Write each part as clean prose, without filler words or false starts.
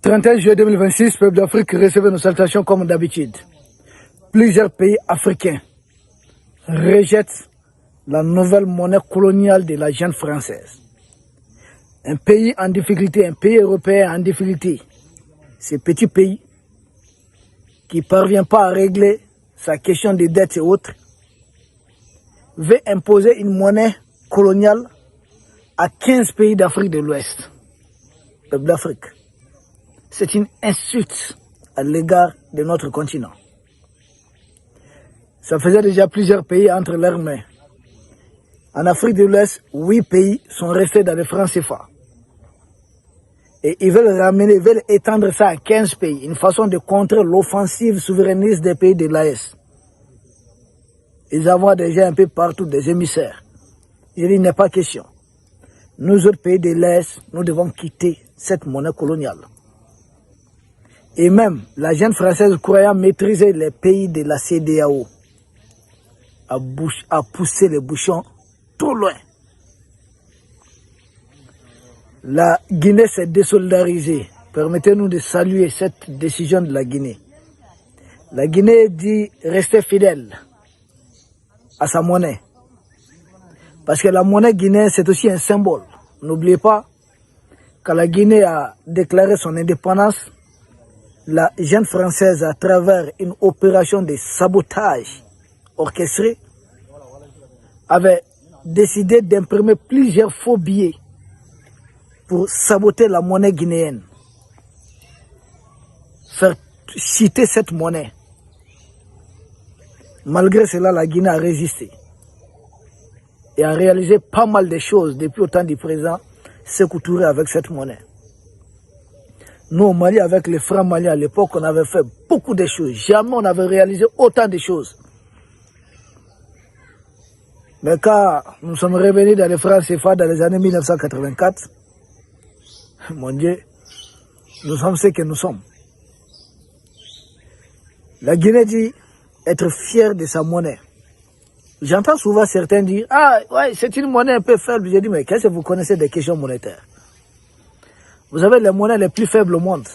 31 juillet 2026, peuple d'Afrique, recevez nos salutations comme d'habitude. Plusieurs pays africains rejettent la nouvelle monnaie coloniale de la jeune française. Un pays en difficulté, un pays européen en difficulté, ce petit pays qui ne parvient pas à régler sa question de dette et autres, veut imposer une monnaie coloniale à 15 pays d'Afrique de l'Ouest. Peuple d'Afrique. C'est une insulte à l'égard de notre continent. Ça faisait déjà plusieurs pays entre leurs mains. En Afrique de l'Ouest, 8 pays sont restés dans les francs CFA. Et ils veulent ramener, ils veulent étendre ça à 15 pays. Une façon de contrer l'offensive souverainiste des pays de l'AES. Ils envoient déjà un peu partout des émissaires. Je dis, il n'est pas question. Nous autres pays de l'AES, nous devons quitter cette monnaie coloniale. Et même, la jeune française croyant maîtriser les pays de la CEDEAO a poussé les bouchons trop loin. La Guinée s'est désolidarisée. Permettez-nous de saluer cette décision de la Guinée. La Guinée dit rester fidèle à sa monnaie. Parce que la monnaie guinéenne, c'est aussi un symbole. N'oubliez pas, quand la Guinée a déclaré son indépendance, la jeune française, à travers une opération de sabotage orchestrée, avait décidé d'imprimer plusieurs faux billets pour saboter la monnaie guinéenne. Faire citer cette monnaie. Malgré cela, la Guinée a résisté et a réalisé pas mal de choses depuis au temps du président Sékou Touré avec cette monnaie. Nous, au Mali, avec les francs maliens, à l'époque, on avait fait beaucoup de choses. Jamais on avait réalisé autant de choses. Mais quand nous sommes revenus dans les francs CFA dans les années 1984, mon Dieu, nous sommes ce que nous sommes. La Guinée dit être fière de sa monnaie. J'entends souvent certains dire, ah ouais, c'est une monnaie un peu faible. J'ai dit, mais qu'est-ce que vous connaissez des questions monétaires? Vous avez les monnaies les plus faibles au monde.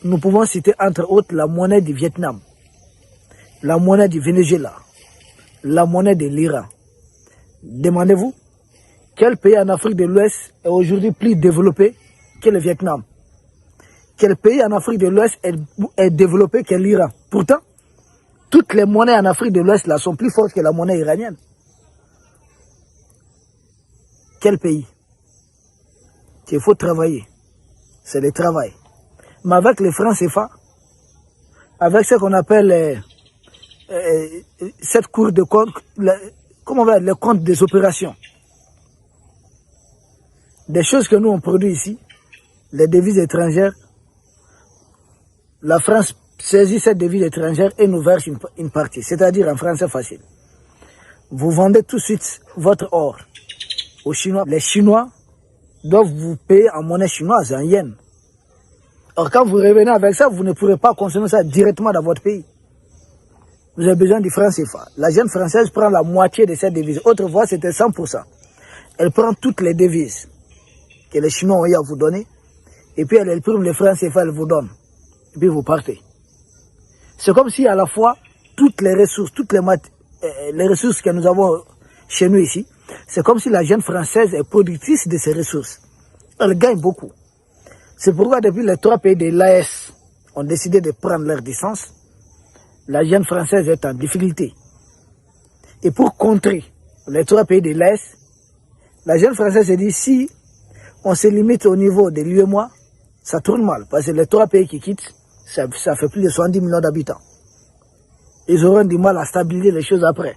Nous pouvons citer entre autres la monnaie du Vietnam, la monnaie du Venezuela, la monnaie de l'Iran. Demandez-vous, quel pays en Afrique de l'Ouest est aujourd'hui plus développé que le Vietnam? Quel pays en Afrique de l'Ouest est développé que l'Iran? Pourtant, toutes les monnaies en Afrique de l'Ouest là sont plus fortes que la monnaie iranienne. Quel pays? Il faut travailler. C'est le travail. Mais avec les francs CFA, avec ce qu'on appelle cette cour de compte, comment on va dire, le compte des opérations, des choses que nous on produit ici, les devises étrangères, la France saisit cette devise étrangère et nous verse une partie, c'est-à-dire en français facile. Vous vendez tout de suite votre or aux Chinois. Les Chinois doivent vous payer en monnaie chinoise, en yen. Or, quand vous revenez avec ça, vous ne pourrez pas consommer ça directement dans votre pays. Vous avez besoin du franc CFA. La jeune française prend la moitié de cette devise. Autrefois, c'était 100%. Elle prend toutes les devises que les Chinois ont eu à vous donner, et puis elle imprime les francs CFA, elle vous donne. Et puis vous partez. C'est comme si à la fois, toutes les ressources, les ressources que nous avons chez nous ici, c'est comme si la jeune française est productrice de ces ressources. Elle gagne beaucoup. C'est pourquoi depuis les 3 pays de l'AES ont décidé de prendre leur distance, la jeune française est en difficulté. Et pour contrer les 3 pays de l'AES, la jeune française se dit, si on se limite au niveau de l'UEMOA, ça tourne mal. Parce que les 3 pays qui quittent, ça fait plus de 70 millions d'habitants. Ils auront du mal à stabiliser les choses après.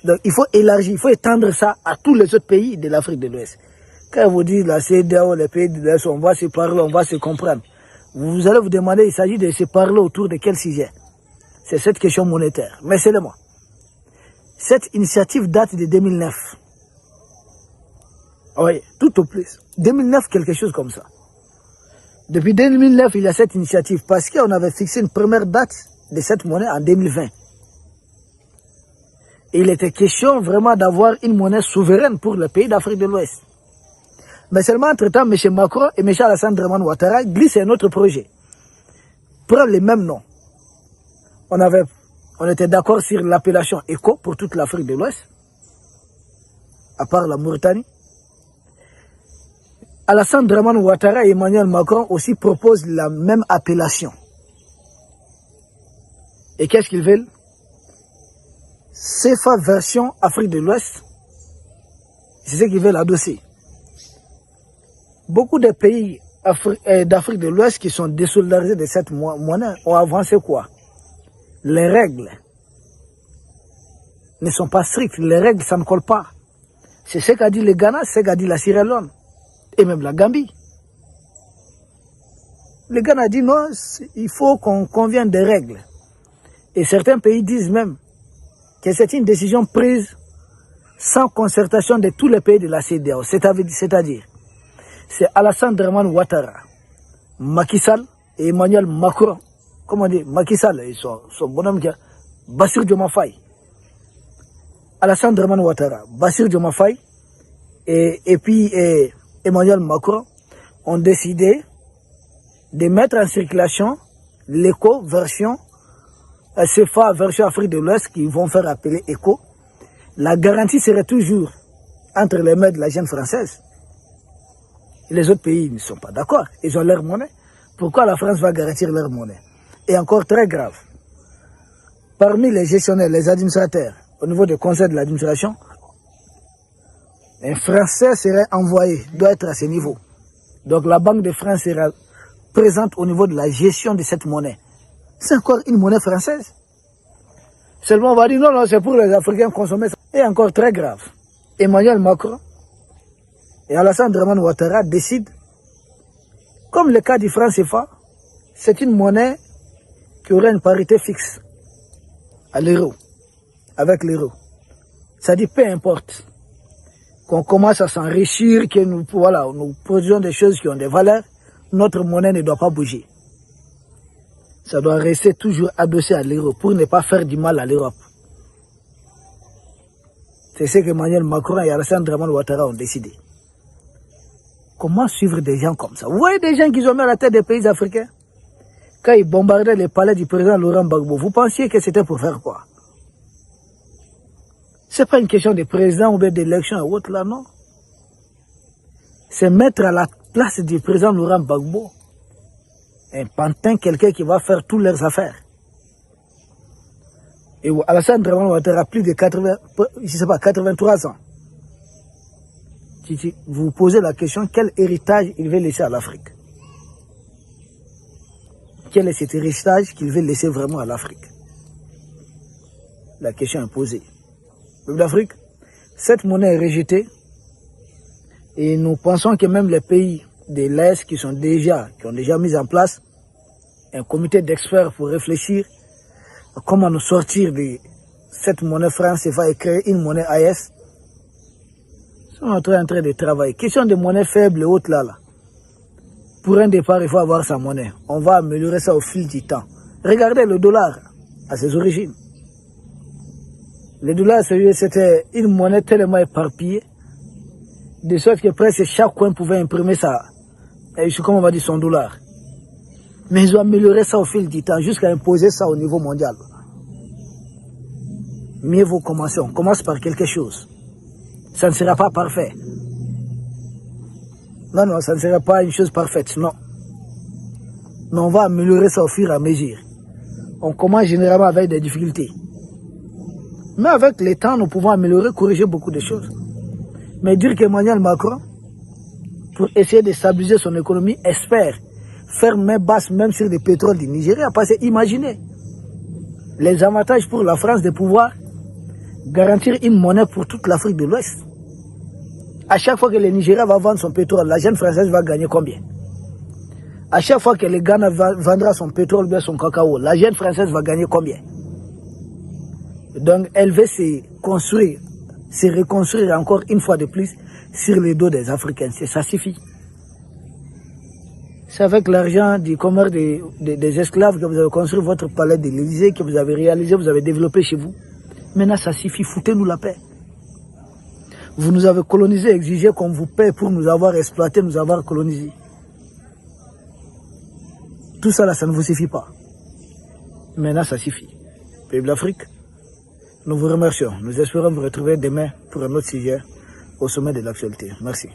Donc il faut élargir, il faut étendre ça à tous les autres pays de l'Afrique de l'Ouest. Quand vous dites la CEDEAO, les pays de l'Ouest, on va se parler, on va se comprendre. Vous allez vous demander, il s'agit de se parler autour de quel sujet? C'est cette question monétaire. Mais c'est le moi. Cette initiative date de 2009. Oui, tout au plus. 2009, quelque chose comme ça. Depuis 2009, il y a cette initiative parce qu'on avait fixé une première date de cette monnaie en 2020. Et il était question vraiment d'avoir une monnaie souveraine pour le pays d'Afrique de l'Ouest. Mais seulement entre-temps, M. Macron et M. Alassane Draman Ouattara glissent un autre projet. Prennent les mêmes noms. On était d'accord sur l'appellation ECO pour toute l'Afrique de l'Ouest, à part la Mauritanie. Alassane Draman Ouattara et Emmanuel Macron aussi proposent la même appellation. Et qu'est-ce qu'ils veulent? CFA version Afrique de l'Ouest. C'est ce qu'ils veulent adosser. Beaucoup de pays d'Afrique de l'Ouest qui sont désolidarisés de cette monnaie ont avancé quoi? Les règles ne sont pas strictes. Les règles, ça ne colle pas. C'est ce qu'a dit le Ghana, c'est ce qu'a dit la Sierra Leone. Et même la Gambie. Le Ghana dit non, il faut qu'on convienne des règles. Et certains pays disent même que c'est une décision prise sans concertation de tous les pays de la CEDEAO. C'est-à-dire, c'est Alassane Draman Ouattara, Macky Sall et Emmanuel Macron. Comment on dit? Macky Sall et son bonhomme, Bassirou Diomaye Faye. Alassane Draman Ouattara, Bassirou Diomaye Faye et puis Emmanuel Macron ont décidé de mettre en circulation l'ECO version CFA version Afrique de l'Ouest qu'ils vont faire appeler ECO. La garantie serait toujours entre les mains de la jeune française. Et les autres pays ne sont pas d'accord. Ils ont leur monnaie. Pourquoi la France va garantir leur monnaie? Et encore très grave, parmi les gestionnaires, les administrateurs, au niveau du conseil de l'administration, un Français serait envoyé, doit être à ce niveau. Donc la Banque de France sera présente au niveau de la gestion de cette monnaie. C'est encore une monnaie française. Seulement on va dire non, non, c'est pour les Africains consommer ça. Et encore très grave, Emmanuel Macron et Alassane Draman Ouattara décident, comme le cas du franc CFA, c'est une monnaie qui aurait une parité fixe à l'euro, avec l'euro. Ça dit peu importe qu'on commence à s'enrichir, que nous produisons des choses qui ont des valeurs, notre monnaie ne doit pas bouger. Ça doit rester toujours adossé à l'euro pour ne pas faire du mal à l'Europe. C'est ce que Emmanuel Macron et Alassane Draman Ouattara ont décidé. Comment suivre des gens comme ça? Vous voyez des gens qui ont mis à la tête des pays africains? Quand ils bombardaient les palais du président Laurent Gbagbo, vous pensiez que c'était pour faire quoi? Ce n'est pas une question de président ou d'élection ou autre là, non. C'est mettre à la place du président Laurent Gbagbo un pantin, quelqu'un qui va faire toutes leurs affaires. Et Alassane Draman Ouattara a plus de 83 ans. Vous vous posez la question, quel héritage il veut laisser à l'Afrique? Quel est cet héritage qu'il veut laisser vraiment à l'Afrique? La question est posée. Peuple d'Afrique, cette monnaie est rejetée et nous pensons que même les pays de l'Est qui ont déjà mis en place un comité d'experts pour réfléchir à comment nous sortir de cette monnaie franc CFA et créer une monnaie AES, sont en train de travailler. Question de monnaie faible et haute là. Pour un départ, il faut avoir sa monnaie. On va améliorer ça au fil du temps. Regardez le dollar à ses origines. Le dollar, c'était une monnaie tellement éparpillée, de sorte que presque chaque coin pouvait imprimer ça. Comment on va dire son dollar. Mais ils ont amélioré ça au fil du temps, jusqu'à imposer ça au niveau mondial. Mieux vaut commencer. On commence par quelque chose. Ça ne sera pas parfait. Non, non, ça ne sera pas une chose parfaite, non. Mais on va améliorer ça au fur et à mesure. On commence généralement avec des difficultés. Mais avec le temps, nous pouvons améliorer, corriger beaucoup de choses. Mais dire qu'Emmanuel Macron, pour essayer de stabiliser son économie, espère faire main basse même sur le pétrole du Nigeria. Parce que imaginez les avantages pour la France de pouvoir garantir une monnaie pour toute l'Afrique de l'Ouest. À chaque fois que le Nigeria va vendre son pétrole, la jeune française va gagner combien? À chaque fois que le Ghana vendra son pétrole ou son cacao, la jeune française va gagner combien? Donc elle veut se construire, se reconstruire encore une fois de plus sur les dos des Africains. Ça suffit. C'est avec l'argent du commerce des esclaves que vous avez construit votre palais de l'Élysée, que vous avez réalisé, vous avez développé chez vous. Maintenant, ça suffit, foutez-nous la paix. Vous nous avez colonisés, exigé qu'on vous paie pour nous avoir exploités, nous avoir colonisés. Tout ça là, ça ne vous suffit pas. Maintenant, ça suffit. Pays de l'Afrique, nous vous remercions. Nous espérons vous retrouver demain pour un autre sujet au sommet de l'actualité. Merci.